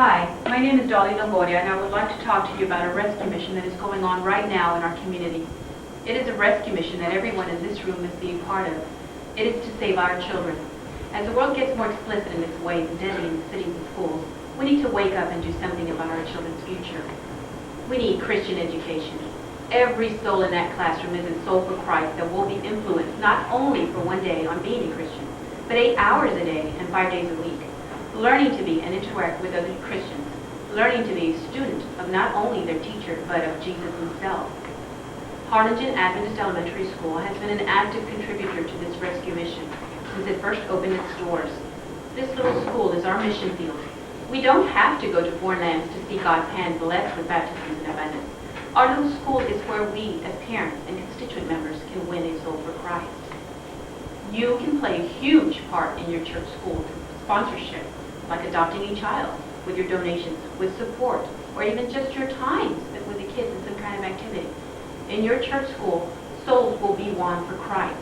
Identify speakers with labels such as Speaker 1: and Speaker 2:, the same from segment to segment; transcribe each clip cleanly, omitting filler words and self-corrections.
Speaker 1: Hi, my name is Dolly Longoria, and I would like to talk to you about a rescue mission that is going on right now in our community. It is a rescue mission that everyone in this room is being part of. It is to save our children. As the world gets more explicit in its ways of deadening the cities and schools, we need to wake up and do something about our children's future. We need Christian education. Every soul in that classroom is a soul for Christ that will be influenced not only for one day on being a Christian, but 8 hours a day and 5 days a week. Learning to be and interact with other Christians. Learning to be a student of not only their teacher, but of Jesus himself. Harlingen Adventist Elementary School has been an active contributor to this rescue mission since it first opened its doors. This little school is our mission field. We don't have to go to foreign lands to see God's hand blessed with baptisms in abundance. Our little school is where we, as parents and constituent members, can win a soul for Christ. You can play a huge part in your church school through sponsorship, like adopting a child, with your donations, with support, or even just your time spent with the kids in some kind of activity. In your church school, souls will be won for Christ.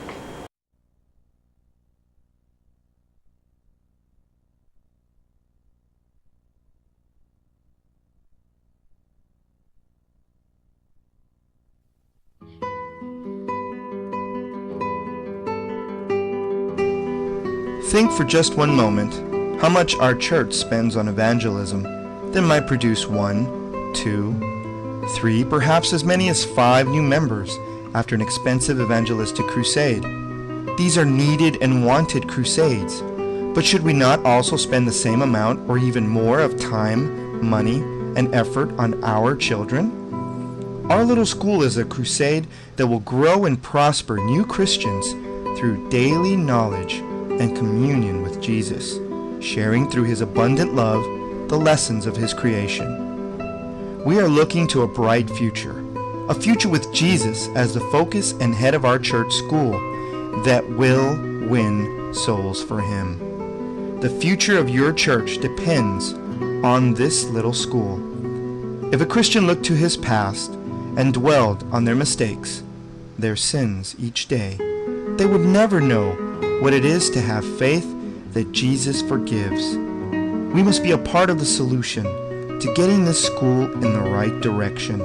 Speaker 2: Think for just one moment how much our church spends on evangelism that might produce 1, 2, 3, perhaps as many as 5 new members after an expensive evangelistic crusade. These are needed and wanted crusades, but should we not also spend the same amount or even more of time, money, and effort on our children? Our little school is a crusade that will grow and prosper new Christians through daily knowledge and communion with Jesus, sharing through his abundant love the lessons of his creation. We are looking to a bright future, a future with Jesus as the focus and head of our church school that will win souls for him. The future of your church depends on this little school. If a Christian looked to his past and dwelled on their mistakes, their sins each day, they would never know what it is to have faith that Jesus forgives. We must be a part of the solution to getting this school in the right direction.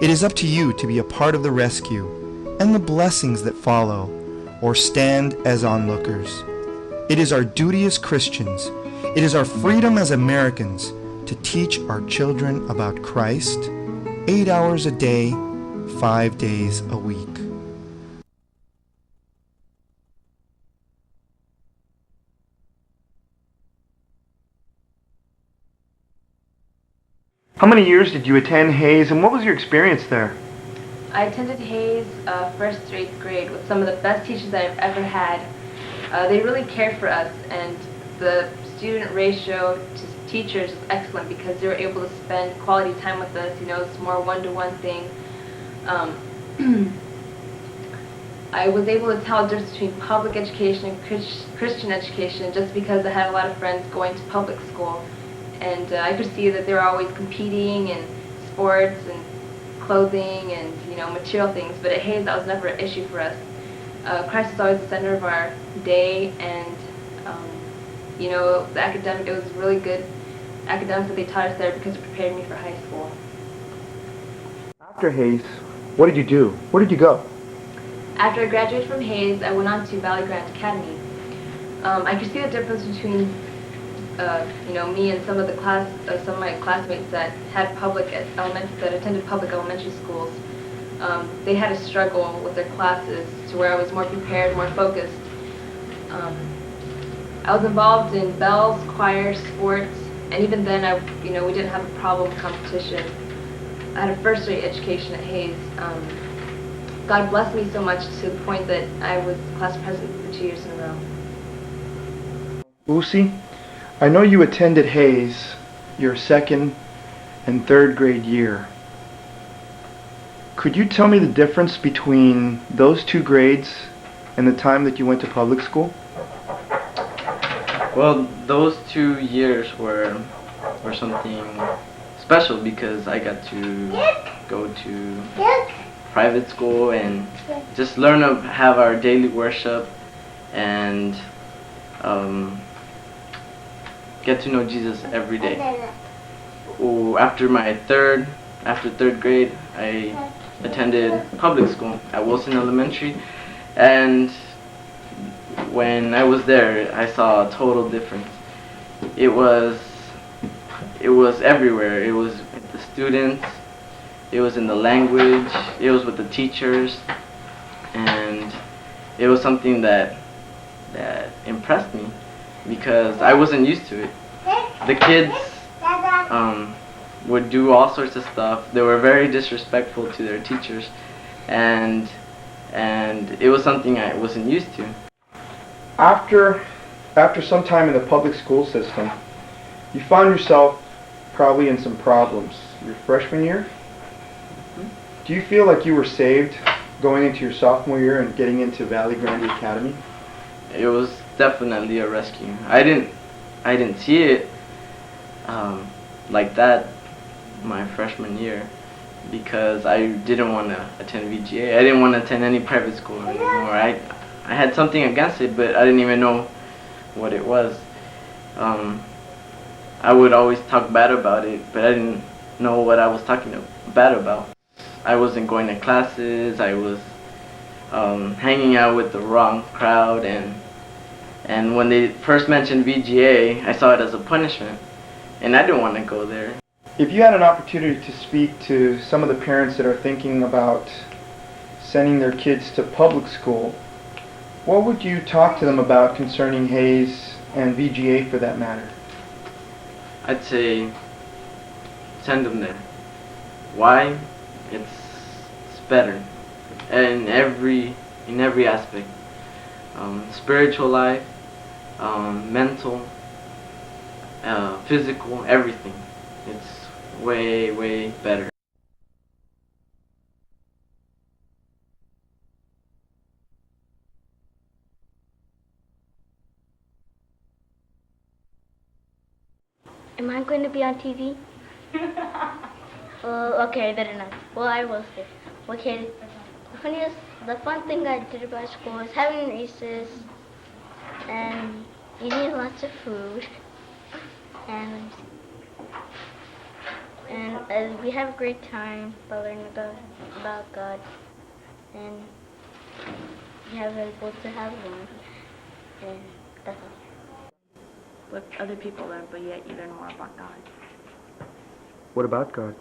Speaker 2: It is up to you to be a part of the rescue and the blessings that follow, or stand as onlookers. It is our duty as Christians, it is our freedom as Americans to teach our children about Christ 8 hours a day, 5 days a week.
Speaker 3: How many years did you attend HAES, and what was your experience there?
Speaker 4: I attended HAES first through 8th grade with some of the best teachers that I've ever had. They really cared for us, and the student ratio to teachers is excellent because they were able to spend quality time with us. You know, it's more a one-to-one thing. I was able to tell the difference between public education and Christian education just because I had a lot of friends going to public school. And I could see that they were always competing in sports and clothing and, you know, material things. But at HAES, that was never an issue for us. Christ was always the center of our day, and, you know, the academic, it was really good academics that they taught us there because it prepared me for high school.
Speaker 3: After HAES, what did you do? Where did you go?
Speaker 4: After I graduated from HAES, I went on to Valley Grant Academy. I could see the difference between you know, me and some of my classmates that had that attended public elementary schools. They had a struggle with their classes to where I was more prepared, more focused. I was involved in bells, choir, sports, and even then, we didn't have a problem with competition. I had a first-rate education at HAES. God blessed me so much to the point that I was class president for 2 years in a row.
Speaker 3: Lucy, I know you attended HAES your 2nd and 3rd grade year. Could you tell me the difference between those 2 grades and the time that you went to public school?
Speaker 5: Well, those 2 years were something special because I got to go to private school and just learn to have our daily worship and get to know Jesus every day. after third grade, I attended public school at Wilson Elementary, and when I was there, I saw a total difference. It was everywhere. It was with the students, it was in the language, it was with the teachers, and it was something that impressed me because I wasn't used to it. The kids would do all sorts of stuff. They were very disrespectful to their teachers, and it was something I wasn't used to.
Speaker 3: After some time in the public school system, you found yourself probably in some problems. Your freshman year? Do you feel like you were saved going into your sophomore year and getting into Valley Grande Academy?
Speaker 5: It was definitely a rescue. I didn't see it like that my freshman year because I didn't want to attend VGA. I didn't want to attend any private school anymore. I had something against it, but I didn't even know what it was. I would always talk bad about it, but I didn't know what I was talking bad about. I wasn't going to classes. I was hanging out with the wrong crowd, and when they first mentioned VGA, I saw it as a punishment, and I didn't want to go there.
Speaker 3: If you had an opportunity to speak to some of the parents that are thinking about sending their kids to public school, what would you talk to them about concerning HAES and VGA for that matter?
Speaker 5: I'd say send them there. Why? It's better in every aspect. Spiritual life, mental, physical, everything. It's way, way better.
Speaker 6: Am I going to be on TV? Okay, better not. Well, I will say. Okay, the fun thing I did about school was having recess and eating lots of food, and we have a great time by learning about God, and we have able to have lunch, and that's all.
Speaker 1: What other people learn, but yet you learn more about God.
Speaker 3: What about God?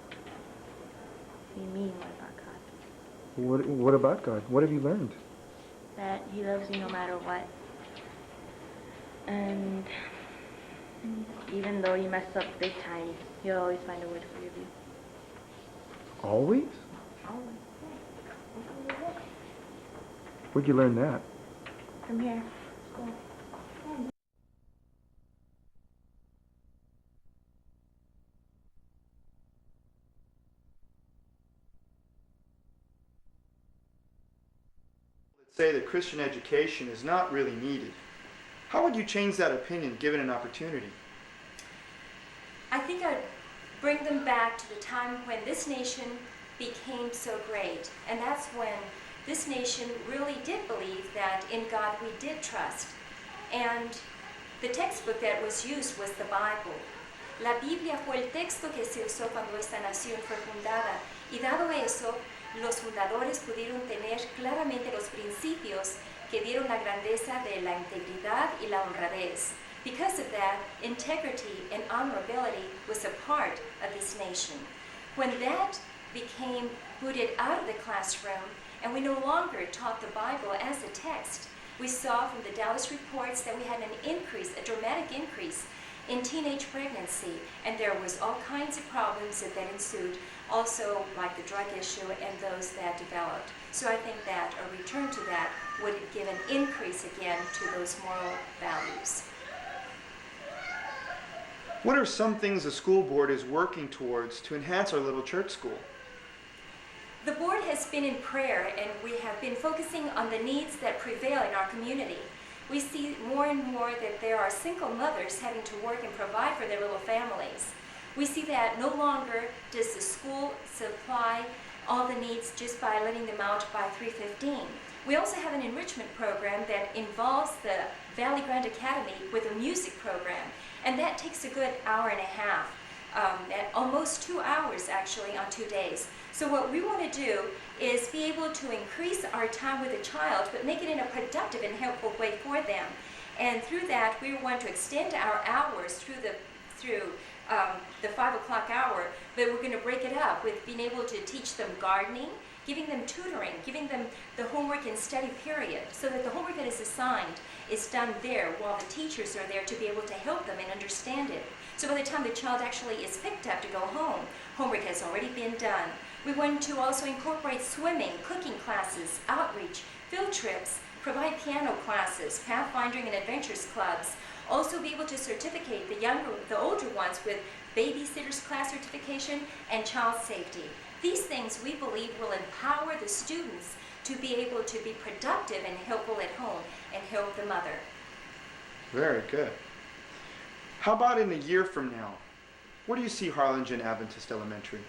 Speaker 1: What do you mean, what about God?
Speaker 3: What about God? What have you learned?
Speaker 1: That He loves you no matter what. And even though you mess up big time, He'll always find a way to forgive you.
Speaker 3: Always?
Speaker 1: Always.
Speaker 3: Where'd you learn that?
Speaker 1: From here. School.
Speaker 2: Say that Christian education is not really needed. How would you change that opinion given an opportunity?
Speaker 7: I think I'd bring them back to the time when this nation became so great. And that's when this nation really did believe that in God we did trust. And the textbook that was used was the Bible. La Biblia fue el texto que se usó cuando esta nación fue fundada. Y dado eso, los fundadores pudieron tener claramente los principios que dieron la grandeza de la integridad y la honradez. Because of that, integrity and honorability was a part of this nation. When that became booted out of the classroom, and we no longer taught the Bible as a text, we saw from the Dallas reports that we had an increase, a dramatic increase in teenage pregnancy, and there was all kinds of problems that ensued, also like the drug issue and those that developed. So I think that a return to that would give an increase again to those moral values.
Speaker 2: What are some things the school board is working towards to enhance our little church school?
Speaker 7: The board has been in prayer, and we have been focusing on the needs that prevail in our community. We see more and more that there are single mothers having to work and provide for their little families. We see that no longer does the school supply all the needs just by letting them out by 3:15. We also have an enrichment program that involves the Valley Grande Academy with a music program, and that takes a good hour and a half. at almost 2 hours actually on 2 days. So what we want to do is be able to increase our time with the child, but make it in a productive and helpful way for them. And through that, we want to extend our hours through the 5 o'clock hour, but we're going to break it up with being able to teach them gardening, giving them tutoring, giving them the homework and study period, so that the homework that is assigned is done there while the teachers are there to be able to help them and understand it. So by the time the child actually is picked up to go home, homework has already been done. We want to also incorporate swimming, cooking classes, outreach, field trips, provide piano classes, pathfinding and adventures clubs. Also be able to certificate the older ones with babysitters class certification and child safety. These things we believe will empower the students to be able to be productive and helpful at home and help the mother.
Speaker 3: Very good. How about in a year from now? Where do you see Harlingen Adventist Elementary?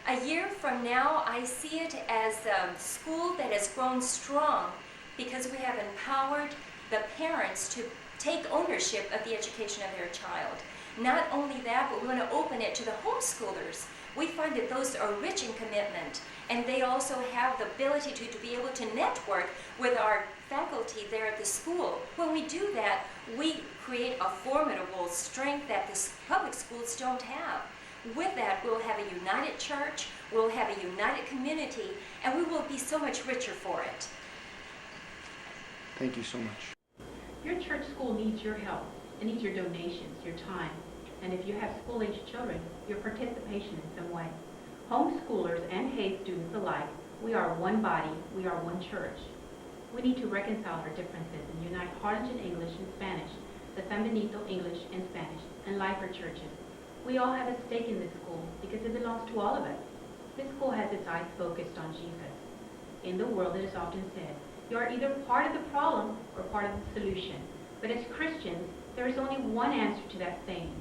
Speaker 7: A year from now, I see it as a school that has grown strong because we have empowered the parents to take ownership of the education of their child. Not only that, but we want to open it to the homeschoolers. We find that those are rich in commitment, and they also have the ability to be able to network with our faculty there at the school. When we do that, we create a formidable strength that the public schools don't have. With that, we'll have a united church, we'll have a united community, and we will be so much richer for it.
Speaker 3: Thank you so much.
Speaker 1: Your church school needs your help. It needs your donations, your time, and if you have school-aged children, your participation in some way. Homeschoolers and HAES students alike, we are one body, we are one church. We need to reconcile our differences and unite Harlingen English and Spanish, the San Benito English and Spanish, and Lifer churches. We all have a stake in this school because it belongs to all of us. This school has its eyes focused on Jesus. In the world, it is often said, you are either part of the problem or part of the solution. But as Christians, there is only one answer to that saying.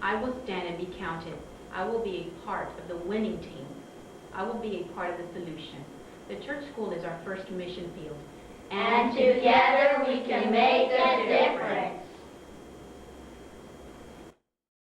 Speaker 1: I will stand and be counted. I will be a part of the winning team. I will be a part of the solution. The church school is our first mission field.
Speaker 6: And together we can make a difference.